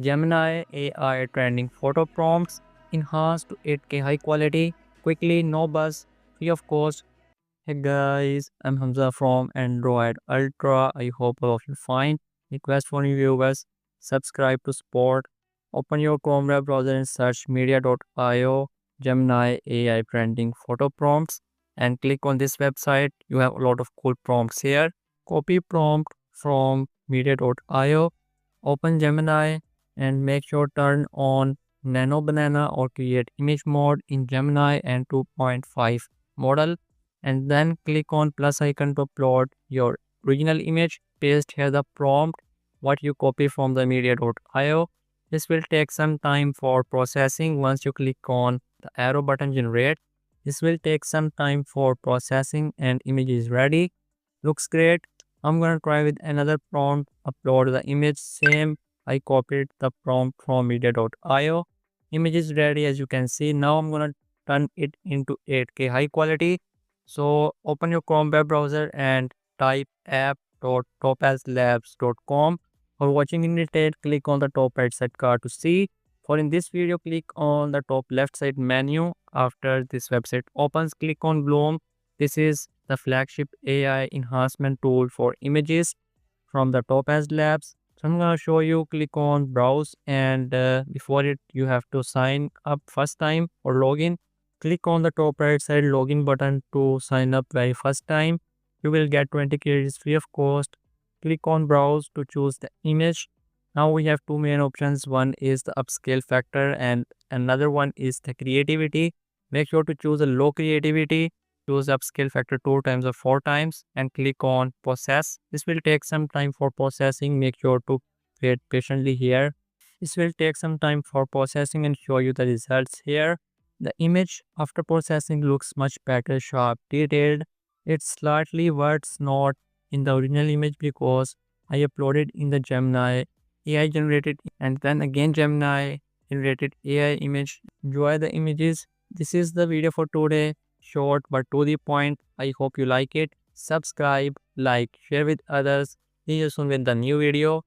Gemini AI trending photo prompts enhanced to 8K high quality, quickly, no buzz, free of cost. Hey guys, I'm Hamza from Android Ultra. I hope all of you fine. Request for new viewers, subscribe to support. Open your Chrome web browser and search media.io Gemini AI trending photo prompts and click on this website. You have a lot of cool prompts here. Copy prompt from media.io. Open Gemini and make sure turn on Nano Banana or create image mode in Gemini and 2.5 model, and then click on plus icon to upload your original image. Paste here the prompt what you copy from the media.io. This will take some time for processing. Once you click on the arrow button generate, this will take some time for processing and image is ready. Looks great. I'm gonna try with another prompt, upload the image same. I copied the prompt from media.io. Image is ready as you can see. Now I'm gonna turn it into 8K high quality. So open your Chrome web browser and type app.topazlabs.com. For watching in detail, click on the top right side card to see. For in this video, click on the top left side menu. After this website opens, click on Bloom. This is the flagship AI enhancement tool for images from the Topaz Labs. So I'm gonna show you, click on browse, and before it you have to sign up first time or login. Click on the top right side login button to sign up very first time. You will get 20 credits free of cost. Click on browse to choose the image. Now we have two main options. One is the upscale factor and another one is the creativity. Make sure to choose a low creativity. Choose upscale factor 2 times or 4 times and click on process. This will take some time for processing. Make sure to wait patiently here. This will take some time for processing and show you the results here. The image after processing looks much better, sharp, detailed. It's slightly words not in the original image because I uploaded in the Gemini AI generated and then again Gemini generated AI image. Enjoy the images. This is the video for today. Short but to the point. I hope you like it. Subscribe, like, share with others. See you soon with the new video.